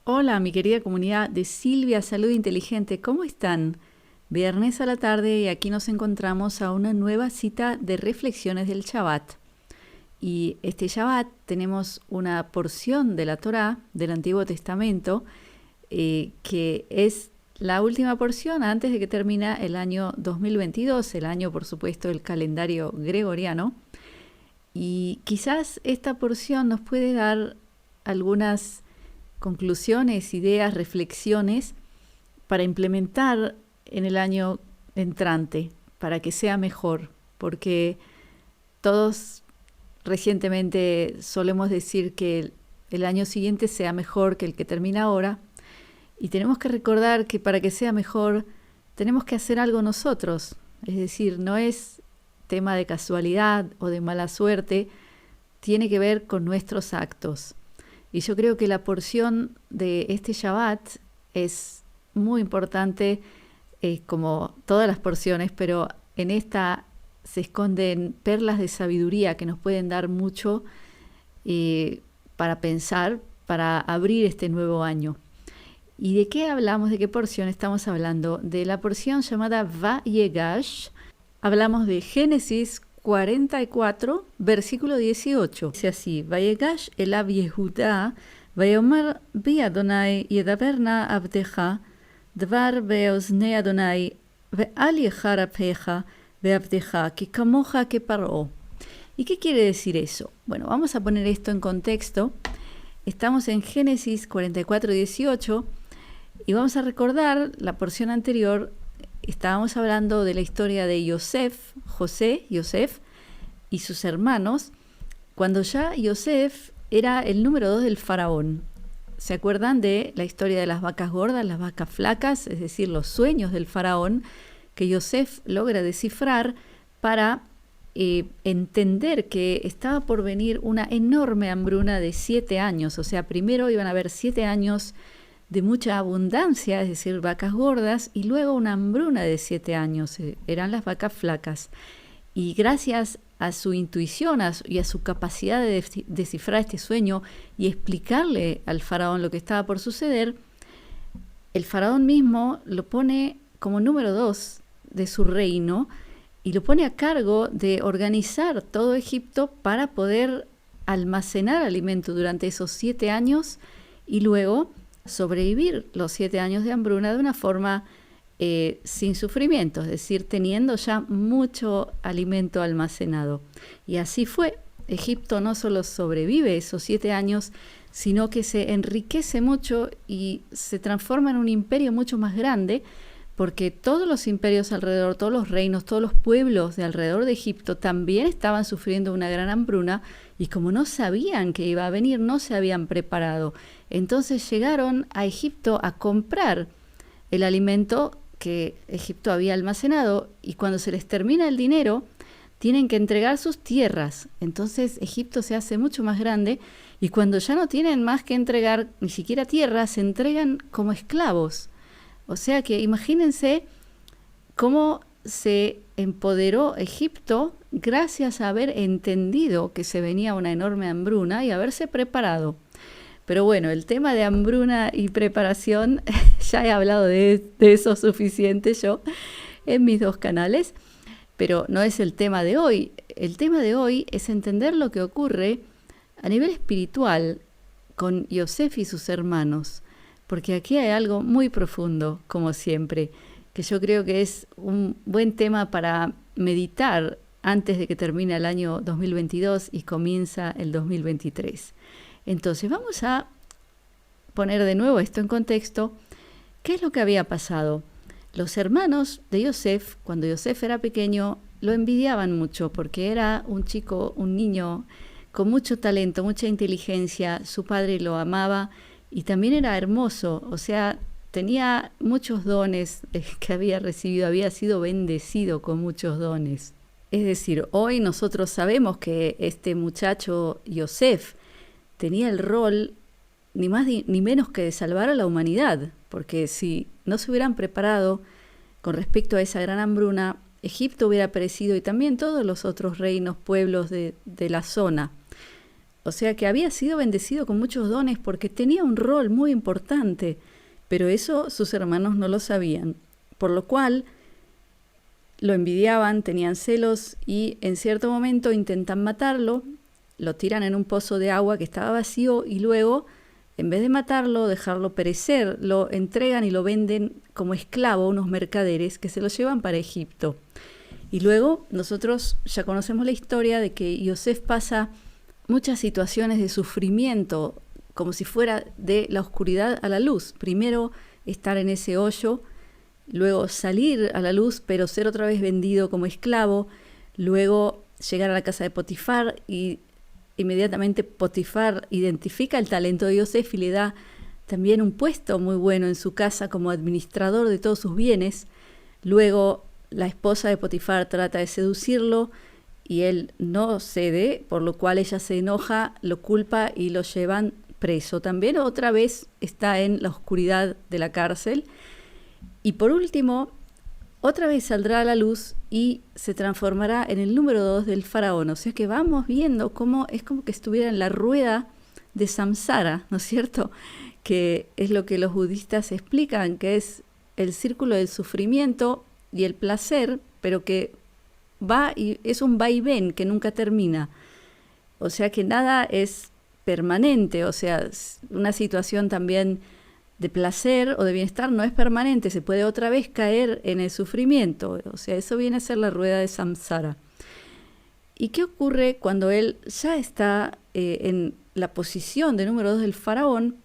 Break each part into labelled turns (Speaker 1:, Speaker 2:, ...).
Speaker 1: Hola, mi querida comunidad de Silvia Salud Inteligente, ¿cómo están? Viernes a la tarde y aquí nos encontramos a una nueva cita de reflexiones del Shabbat. Y este Shabbat tenemos una porción de la Torá del Antiguo Testamento que es la última porción antes de que termine el año 2022, el año por supuesto del calendario gregoriano. Y quizás esta porción nos puede dar algunas conclusiones, ideas, reflexiones para implementar en el año entrante, para que sea mejor, porque todos recientemente solemos decir que el año siguiente sea mejor que el que termina ahora, y tenemos que recordar que para que sea mejor tenemos que hacer algo nosotros, es decir, no es tema de casualidad o de mala suerte, tiene que ver con nuestros actos. Y yo creo que la porción de este Shabbat es muy importante, como todas las porciones, pero en esta se esconden perlas de sabiduría que nos pueden dar mucho para pensar, para abrir este nuevo año. ¿Y de qué hablamos? ¿De qué porción estamos hablando? De la porción llamada Vayegash. Hablamos de Génesis 44, versículo 18. Dice así: Vayegash elav Yehuda, vayomer bi Adonai yedaber na abdecha, dvar beoznei Adonai, ve'al yechar apecha ve'abdecha, ki kamocha que paró. ¿Y qué quiere decir eso? Bueno, vamos a poner esto en contexto. Estamos en Génesis 44, 18 y vamos a recordar la porción anterior. Estábamos hablando de la historia de José y sus hermanos, cuando ya Yosef era el número 2 del faraón. ¿Se acuerdan de la historia de las vacas gordas, las vacas flacas? Es decir, los sueños del faraón que Yosef logra descifrar para entender que estaba por venir una enorme hambruna de 7 años. O sea, primero iban a haber 7 años de mucha abundancia, es decir, vacas gordas, y luego una hambruna de 7 años, eran las vacas flacas. Y gracias a su intuición y a su capacidad de descifrar este sueño y explicarle al faraón lo que estaba por suceder, el faraón mismo lo pone como número 2 de su reino y lo pone a cargo de organizar todo Egipto para poder almacenar alimento durante esos 7 años y luego sobrevivir los 7 años de hambruna de una forma sin sufrimiento, es decir, teniendo ya mucho alimento almacenado. Y así fue. Egipto no solo sobrevive esos 7 años, sino que se enriquece mucho y se transforma en un imperio mucho más grande, porque todos los imperios alrededor, todos los reinos, todos los pueblos de alrededor de Egipto también estaban sufriendo una gran hambruna, y como no sabían que iba a venir, no se habían preparado. Entonces llegaron a Egipto a comprar el alimento que Egipto había almacenado, y cuando se les termina el dinero, tienen que entregar sus tierras. Entonces Egipto se hace mucho más grande, y cuando ya no tienen más que entregar, ni siquiera tierras, se entregan como esclavos. O sea que imagínense cómo se empoderó Egipto gracias a haber entendido que se venía una enorme hambruna y haberse preparado. Pero bueno, el tema de hambruna y preparación, ya he hablado de eso suficiente yo en mis 2 canales, pero no es el tema de hoy. El tema de hoy es entender lo que ocurre a nivel espiritual con Yosef y sus hermanos, porque aquí hay algo muy profundo, como siempre, que yo creo que es un buen tema para meditar antes de que termine el año 2022 y comienza el 2023. Entonces vamos a poner de nuevo esto en contexto. ¿Qué es lo que había pasado? Los hermanos de Yosef, cuando Yosef era pequeño, lo envidiaban mucho porque era un chico, un niño con mucho talento, mucha inteligencia. Su padre lo amaba y también era hermoso, o sea, tenía muchos dones que había recibido, había sido bendecido con muchos dones. Es decir, hoy nosotros sabemos que este muchacho Yosef tenía el rol ni más ni menos que de salvar a la humanidad, porque si no se hubieran preparado con respecto a esa gran hambruna, Egipto hubiera perecido y también todos los otros reinos, pueblos de la zona. O sea que había sido bendecido con muchos dones porque tenía un rol muy importante, pero eso sus hermanos no lo sabían, por lo cual lo envidiaban, tenían celos y en cierto momento intentan matarlo, lo tiran en un pozo de agua que estaba vacío y luego, en vez de matarlo, dejarlo perecer, lo entregan y lo venden como esclavo a unos mercaderes que se lo llevan para Egipto. Y luego nosotros ya conocemos la historia de que Yosef pasa muchas situaciones de sufrimiento, como si fuera de la oscuridad a la luz. Primero estar en ese hoyo, luego salir a la luz, pero ser otra vez vendido como esclavo, luego llegar a la casa de Potifar y inmediatamente Potifar identifica el talento de Yosef y le da también un puesto muy bueno en su casa como administrador de todos sus bienes. Luego la esposa de Potifar trata de seducirlo y él no cede, por lo cual ella se enoja, lo culpa y lo llevan preso. También otra vez está en la oscuridad de la cárcel. Y por último, otra vez saldrá a la luz y se transformará en el número 2 del faraón. O sea que vamos viendo cómo es como que estuviera en la rueda de Samsara, ¿no es cierto? Que es lo que los budistas explican, que es el círculo del sufrimiento y el placer, pero que va y es un va y ven que nunca termina. O sea que nada es permanente, o sea, una situación también de placer o de bienestar no es permanente, se puede otra vez caer en el sufrimiento. O sea, eso viene a ser la rueda de Samsara. ¿Y qué ocurre cuando él ya está en la posición de número 2 del faraón?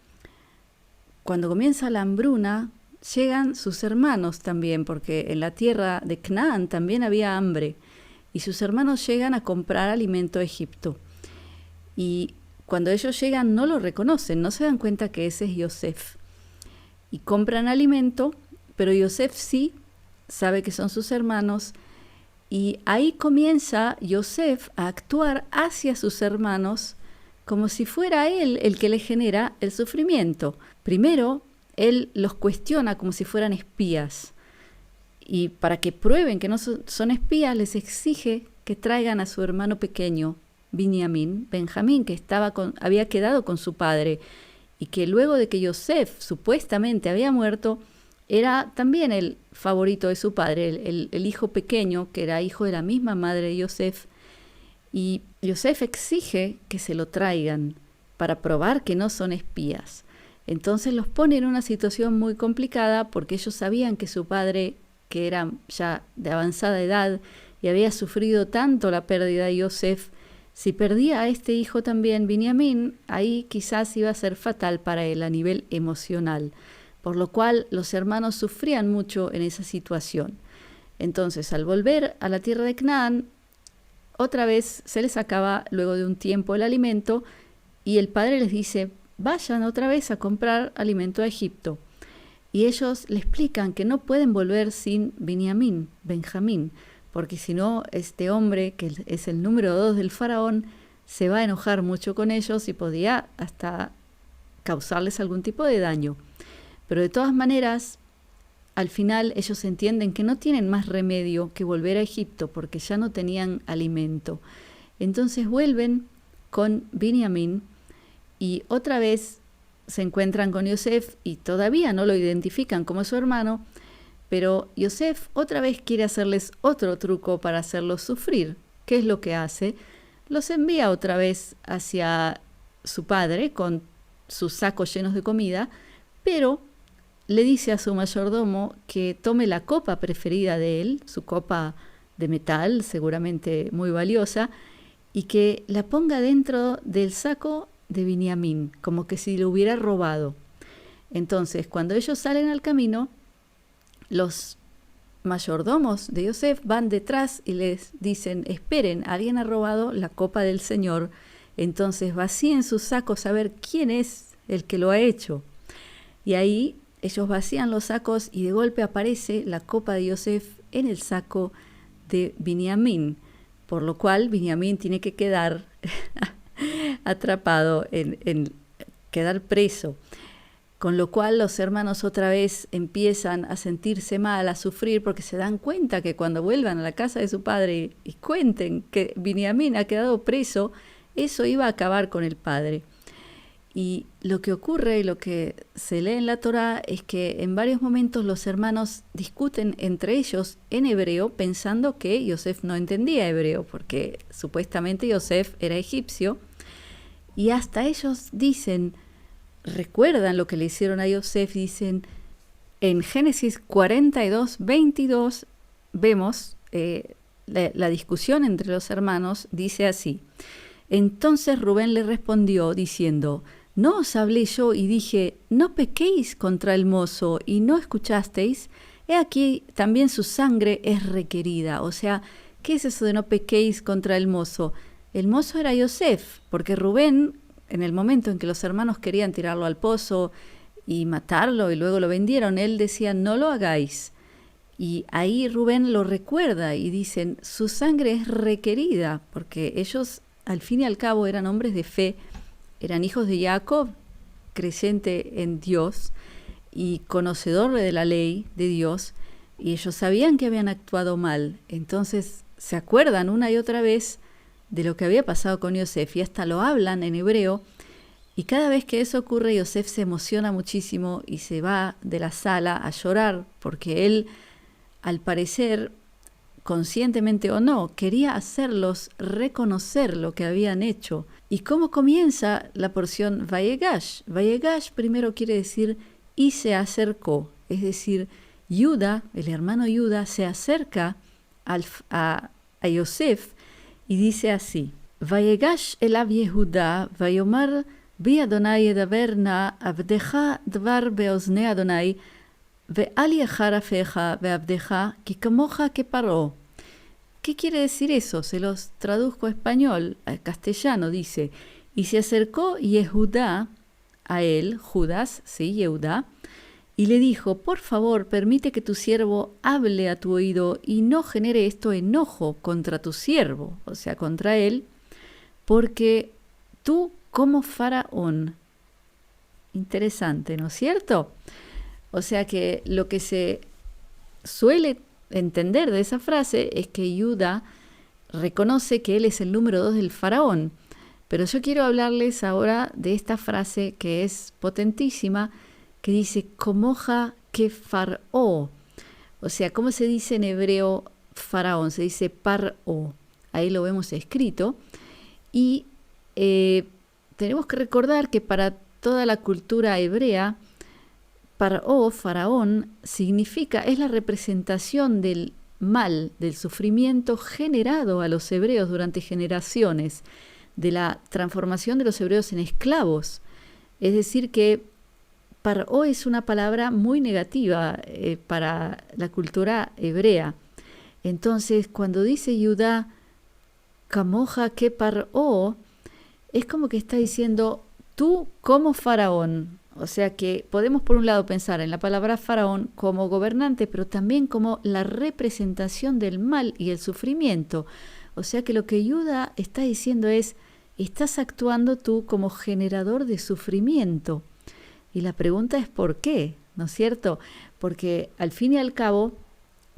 Speaker 1: Cuando comienza la hambruna, llegan sus hermanos también, porque en la tierra de Canaán también había hambre, y sus hermanos llegan a comprar alimento a Egipto. Y cuando ellos llegan no lo reconocen, no se dan cuenta que ese es Yosef. Y compran alimento, pero Yosef sí sabe que son sus hermanos, y ahí comienza Yosef a actuar hacia sus hermanos como si fuera él el que le genera el sufrimiento. Primero, él los cuestiona como si fueran espías, y para que prueben que no son espías, les exige que traigan a su hermano pequeño, Benjamín, que había quedado con su padre, y que luego de que Yosef supuestamente había muerto, era también el favorito de su padre, el hijo pequeño, que era hijo de la misma madre de Yosef, y Yosef exige que se lo traigan para probar que no son espías. Entonces los pone en una situación muy complicada porque ellos sabían que su padre, que era ya de avanzada edad y había sufrido tanto la pérdida de Yosef, si perdía a este hijo también, Binyamin, ahí quizás iba a ser fatal para él a nivel emocional, por lo cual los hermanos sufrían mucho en esa situación. Entonces, al volver a la tierra de Canaán, otra vez se les acaba luego de un tiempo el alimento y el padre les dice, vayan otra vez a comprar alimento a Egipto. Y ellos le explican que no pueden volver sin Benjamín, porque si no, este hombre, que es el número 2 del faraón, se va a enojar mucho con ellos y podía hasta causarles algún tipo de daño. Pero de todas maneras, al final ellos entienden que no tienen más remedio que volver a Egipto porque ya no tenían alimento. Entonces vuelven con Binyamin y otra vez se encuentran con Yosef y todavía no lo identifican como su hermano, pero Yosef otra vez quiere hacerles otro truco para hacerlos sufrir. ¿Qué es lo que hace? Los envía otra vez hacia su padre con sus sacos llenos de comida, pero le dice a su mayordomo que tome la copa preferida de él, su copa de metal, seguramente muy valiosa, y que la ponga dentro del saco de Binyamin, como que si lo hubiera robado. Entonces, cuando ellos salen al camino, los mayordomos de Yosef van detrás y les dicen, esperen, alguien ha robado la copa del Señor, entonces vacíen sus sacos a ver quién es el que lo ha hecho. Y ahí ellos vacían los sacos y de golpe aparece la copa de Yosef en el saco de Binyamin, por lo cual Binyamin tiene que quedar atrapado, quedar preso. Con lo cual los hermanos otra vez empiezan a sentirse mal, a sufrir, porque se dan cuenta que cuando vuelvan a la casa de su padre y cuenten que Binyamin ha quedado preso, eso iba a acabar con el padre. Y lo que ocurre y lo que se lee en la Torá es que en varios momentos los hermanos discuten entre ellos en hebreo pensando que Yosef no entendía hebreo porque supuestamente Yosef era egipcio, y hasta ellos dicen, recuerdan lo que le hicieron a Yosef, dicen en Génesis 42, 22 vemos la discusión entre los hermanos, dice así: entonces Rubén le respondió diciendo, ¿no os hablé yo y dije, no pequéis contra el mozo y no escuchasteis? He aquí también su sangre es requerida. O sea, ¿qué es eso de no pequéis contra el mozo? El mozo era Yosef, porque Rubén, en el momento en que los hermanos querían tirarlo al pozo y matarlo y luego lo vendieron, él decía, no lo hagáis. Y ahí Rubén lo recuerda y dicen, su sangre es requerida, porque ellos al fin y al cabo eran hombres de fe, eran hijos de Jacob, creyente en Dios y conocedor de la ley de Dios, y ellos sabían que habían actuado mal. Entonces se acuerdan una y otra vez de lo que había pasado con Yosef y hasta lo hablan en hebreo, y cada vez que eso ocurre Yosef se emociona muchísimo y se va de la sala a llorar porque él, al parecer, conscientemente o no, quería hacerlos reconocer lo que habían hecho. ¿Y cómo comienza la porción Vayegash? Vayegash primero quiere decir y se acercó, es decir, Yuda, el hermano Yuda, se acerca a Yosef y dice así: Vayegash elav Yehuda, vayomar bi Adonai edaber na abdecha dvar beoznei Adonai, ve'al yachar afeja ve'abdeja ki kamoja que paró. ¿Qué quiere decir eso? Se los traduzco a español, al castellano, dice, y se acercó Yehudá a él, Judas, sí, Yehudá, y le dijo, por favor, permite que tu siervo hable a tu oído y no genere esto enojo contra tu siervo, o sea, contra él, porque tú como faraón. Interesante, ¿no es cierto? O sea que lo que se suele entender de esa frase es que Judá reconoce que él es el número 2 del faraón. Pero yo quiero hablarles ahora de esta frase que es potentísima, que dice Komoja que faró. O sea, ¿cómo se dice en hebreo faraón? Se dice paró. Ahí lo vemos escrito. Y tenemos que recordar que para toda la cultura hebrea, paró, faraón, significa, es la representación del mal, del sufrimiento generado a los hebreos durante generaciones, de la transformación de los hebreos en esclavos. Es decir que paró es una palabra muy negativa para la cultura hebrea. Entonces, cuando dice Judá, Kamoja que paró, es como que está diciendo, tú como faraón. O sea que podemos por un lado pensar en la palabra faraón como gobernante, pero también como la representación del mal y el sufrimiento. O sea que lo que Judá está diciendo es, estás actuando tú como generador de sufrimiento. Y la pregunta es ¿por qué? ¿No es cierto? Porque al fin y al cabo,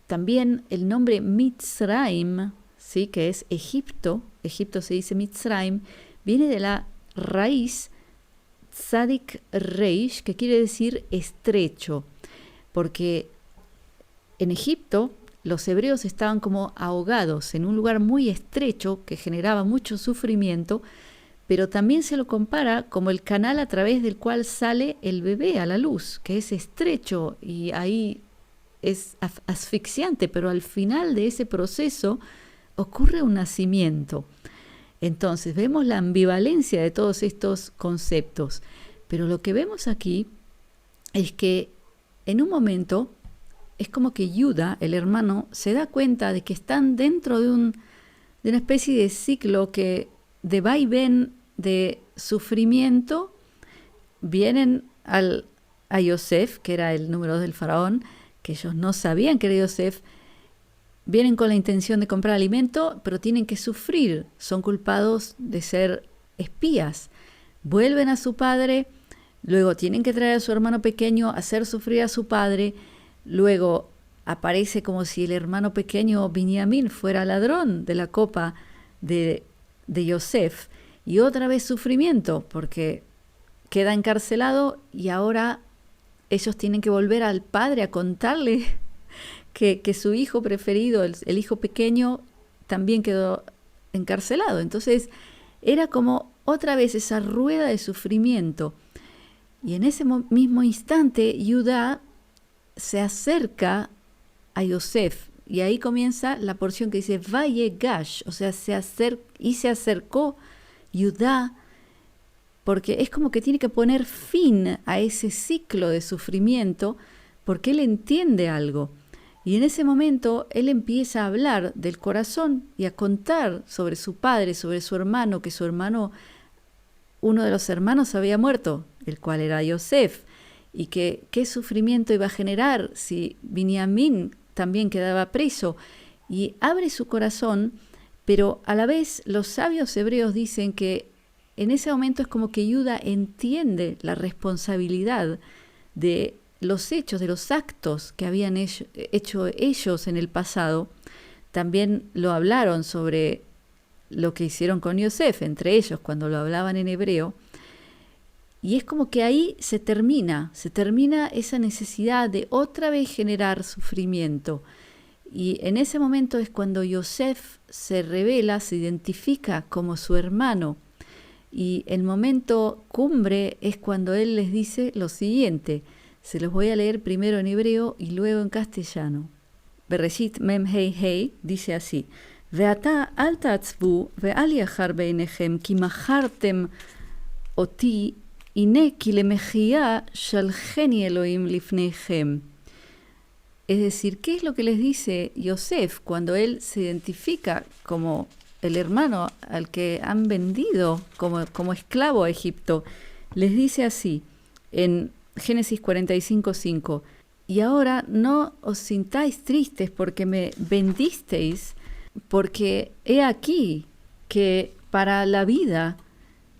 Speaker 1: también el nombre Mitzrayim, ¿sí? Que es Egipto, Egipto se dice Mitzrayim, viene de la raíz Tzadik Reish, que quiere decir estrecho, porque en Egipto los hebreos estaban como ahogados en un lugar muy estrecho que generaba mucho sufrimiento, pero también se lo compara como el canal a través del cual sale el bebé a la luz, que es estrecho y ahí es asfixiante, pero al final de ese proceso ocurre un nacimiento. Entonces vemos la ambivalencia de todos estos conceptos, pero lo que vemos aquí es que en un momento es como que Judá, el hermano, se da cuenta de que están dentro de una especie de ciclo que de vaivén de sufrimiento. Vienen a Yosef, que era el número 2 del faraón, que ellos no sabían que era Yosef. Vienen con la intención de comprar alimento, pero tienen que sufrir. Son culpados de ser espías. Vuelven a su padre, luego tienen que traer a su hermano pequeño, hacer sufrir a su padre. Luego aparece como si el hermano pequeño Binyamin fuera ladrón de la copa de Yosef. Y otra vez sufrimiento, porque queda encarcelado y ahora ellos tienen que volver al padre a contarle que su hijo preferido, el hijo pequeño, también quedó encarcelado. Entonces era como otra vez esa rueda de sufrimiento. Y en ese mismo instante Judá se acerca a Yosef. Y ahí comienza la porción que dice Vayegash, o sea, se acercó Judá, porque es como que tiene que poner fin a ese ciclo de sufrimiento, porque él entiende algo. Y en ese momento él empieza a hablar del corazón y a contar sobre su padre, sobre su hermano, que su hermano, uno de los hermanos había muerto, el cual era Yosef, y que qué sufrimiento iba a generar si Binyamin también quedaba preso. Y abre su corazón, pero a la vez los sabios hebreos dicen que en ese momento es como que Judá entiende la responsabilidad de los hechos, de los actos que habían hecho ellos en el pasado. También lo hablaron sobre lo que hicieron con Yosef, entre ellos, cuando lo hablaban en hebreo. Y es como que ahí se termina esa necesidad de otra vez generar sufrimiento. Y en ese momento es cuando Yosef se revela, se identifica como su hermano. Y el momento cumbre es cuando él les dice lo siguiente. Se los voy a leer primero en hebreo y luego en castellano. Bereshit mem hei hei dice así: Ve'ata al ta'atzvu ve'al yachar beinechem ki machartem oti hine ki lemechia shalcheni Elohim lifneichem. Es decir, ¿qué es lo que les dice Yosef cuando él se identifica como el hermano al que han vendido como esclavo a Egipto? Les dice así en Génesis 45:5: y ahora no os sintáis tristes porque me vendisteis, porque he aquí que para la vida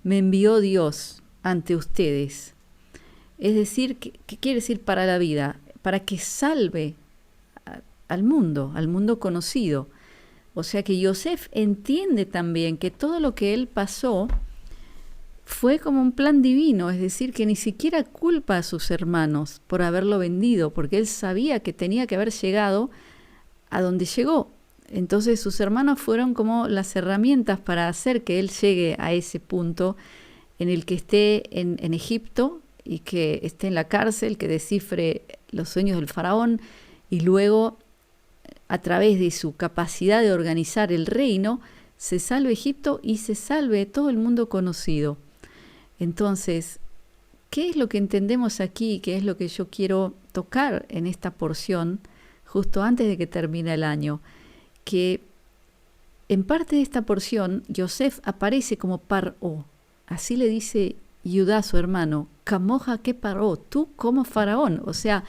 Speaker 1: me envió Dios ante ustedes. Es decir, ¿qué quiere decir para la vida? Para que salve al mundo conocido. O sea que Yosef entiende también que todo lo que él pasó fue como un plan divino, es decir, que ni siquiera culpa a sus hermanos por haberlo vendido, porque él sabía que tenía que haber llegado a donde llegó. Entonces sus hermanos fueron como las herramientas para hacer que él llegue a ese punto en el que esté en Egipto y que esté en la cárcel, que descifre los sueños del faraón y luego, a través de su capacidad de organizar el reino, se salve Egipto y se salve todo el mundo conocido. Entonces, ¿qué es lo que entendemos aquí? ¿Qué es lo que yo quiero tocar en esta porción justo antes de que termine el año? Que en parte de esta porción Yosef aparece como Paró. Así le dice Judá, su hermano, Camoja que Paró, tú como faraón. O sea,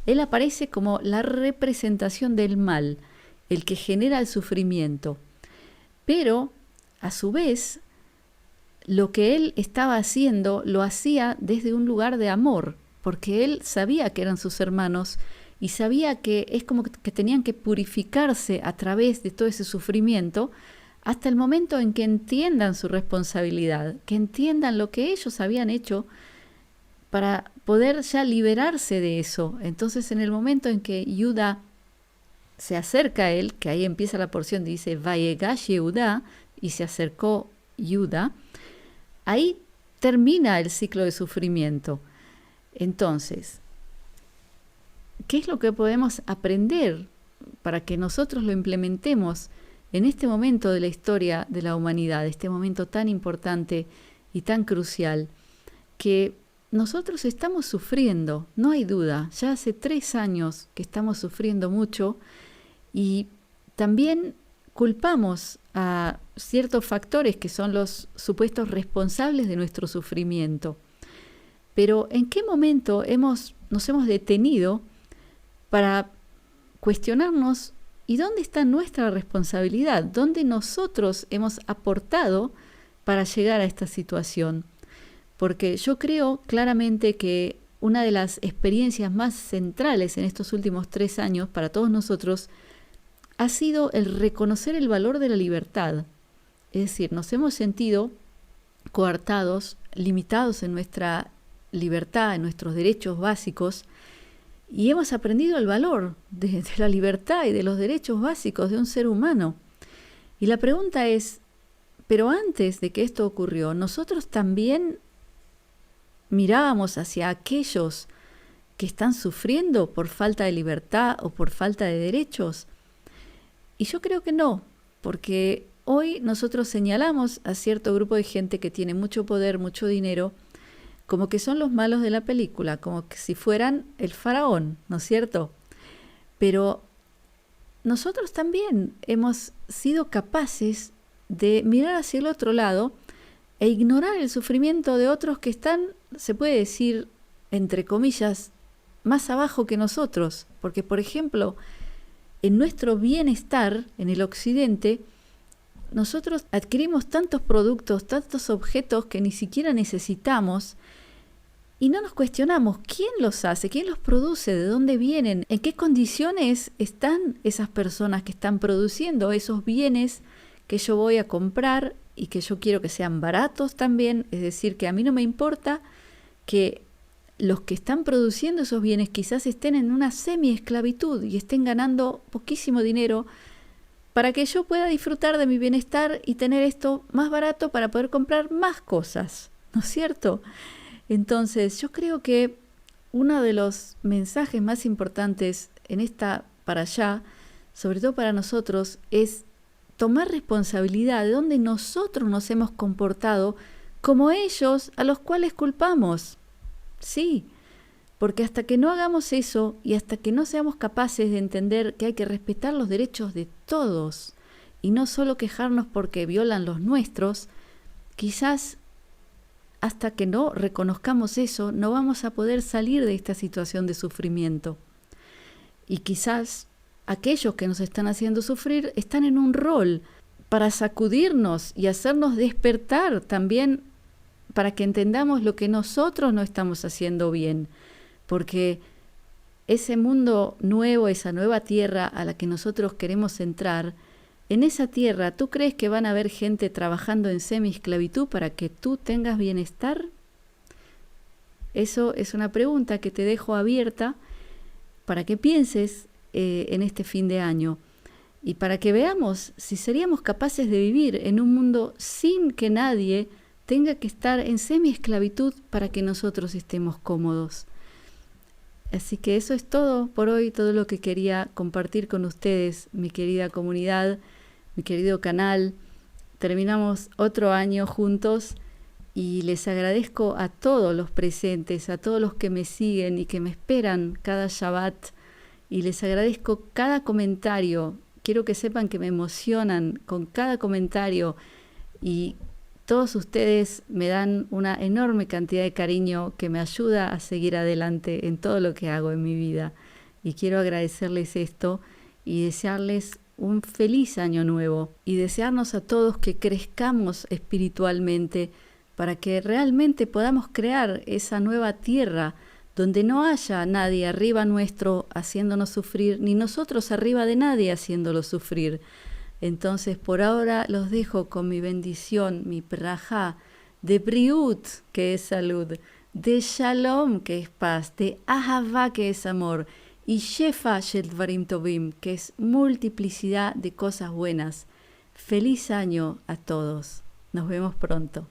Speaker 1: él aparece como la representación del mal, el que genera el sufrimiento. Pero, a su vez, lo que él estaba haciendo lo hacía desde un lugar de amor, porque él sabía que eran sus hermanos y sabía que es como que tenían que purificarse a través de todo ese sufrimiento hasta el momento en que entiendan su responsabilidad, que entiendan lo que ellos habían hecho para poder ya liberarse de eso. Entonces, en el momento en que Judá se acerca a él, que ahí empieza la porción, dice Vayegash Yehudá, y se acercó Judá, ahí termina el ciclo de sufrimiento. Entonces, ¿qué es lo que podemos aprender para que nosotros lo implementemos en este momento de la historia de la humanidad, este momento tan importante y tan crucial, que nosotros estamos sufriendo, no hay duda, ya hace 3 años que estamos sufriendo mucho y también culpamos a ciertos factores que son los supuestos responsables de nuestro sufrimiento. Pero ¿en qué momento nos hemos detenido para cuestionarnos y dónde está nuestra responsabilidad? ¿Dónde nosotros hemos aportado para llegar a esta situación? Porque yo creo claramente que una de las experiencias más centrales en estos últimos 3 años para todos nosotros ha sido el reconocer el valor de la libertad. Es decir, nos hemos sentido coartados, limitados en nuestra libertad, en nuestros derechos básicos, y hemos aprendido el valor de la libertad y de los derechos básicos de un ser humano. Y la pregunta es, pero antes de que esto ocurrió, nosotros también mirábamos hacia aquellos que están sufriendo por falta de libertad o por falta de derechos. Y yo creo que no, porque hoy nosotros señalamos a cierto grupo de gente que tiene mucho poder, mucho dinero, como que son los malos de la película, como que si fueran el faraón, ¿no es cierto? Pero nosotros también hemos sido capaces de mirar hacia el otro lado e ignorar el sufrimiento de otros que están, se puede decir, entre comillas, más abajo que nosotros. Porque, por ejemplo, en nuestro bienestar, en el occidente, nosotros adquirimos tantos productos, tantos objetos que ni siquiera necesitamos y no nos cuestionamos quién los hace, quién los produce, de dónde vienen, en qué condiciones están esas personas que están produciendo esos bienes que yo voy a comprar y que yo quiero que sean baratos también. Es decir, que a mí no me importa que los que están produciendo esos bienes quizás estén en una semi-esclavitud y estén ganando poquísimo dinero para que yo pueda disfrutar de mi bienestar y tener esto más barato para poder comprar más cosas, ¿no es cierto? Entonces, yo creo que uno de los mensajes más importantes en esta para allá, sobre todo para nosotros, es tomar responsabilidad de dónde nosotros nos hemos comportado como ellos a los cuales culpamos. Sí, porque hasta que no hagamos eso y hasta que no seamos capaces de entender que hay que respetar los derechos de todos y no solo quejarnos porque violan los nuestros, quizás hasta que no reconozcamos eso, no vamos a poder salir de esta situación de sufrimiento. Y quizás aquellos que nos están haciendo sufrir están en un rol para sacudirnos y hacernos despertar también para que entendamos lo que nosotros no estamos haciendo bien. Porque ese mundo nuevo, esa nueva tierra a la que nosotros queremos entrar, en esa tierra, ¿tú crees que van a haber gente trabajando en semi-esclavitud para que tú tengas bienestar? Eso es una pregunta que te dejo abierta para que pienses en este fin de año y para que veamos si seríamos capaces de vivir en un mundo sin que nadie tenga que estar en semi-esclavitud para que nosotros estemos cómodos. Así que eso es todo por hoy, todo lo que quería compartir con ustedes, mi querida comunidad, mi querido canal. Terminamos otro año juntos y les agradezco a todos los presentes, a todos los que me siguen y que me esperan cada Shabbat, y les agradezco cada comentario. Quiero que sepan que me emocionan con cada comentario y todos ustedes me dan una enorme cantidad de cariño que me ayuda a seguir adelante en todo lo que hago en mi vida. Y quiero agradecerles esto y desearles un feliz año nuevo y desearnos a todos que crezcamos espiritualmente para que realmente podamos crear esa nueva tierra donde no haya nadie arriba nuestro haciéndonos sufrir, ni nosotros arriba de nadie haciéndolo sufrir. Entonces, por ahora los dejo con mi bendición, mi brajá, de briut, que es salud, de shalom, que es paz, de ahavá, que es amor, y shefa shel dvarim tovim, que es multiplicidad de cosas buenas. Feliz año a todos. Nos vemos pronto.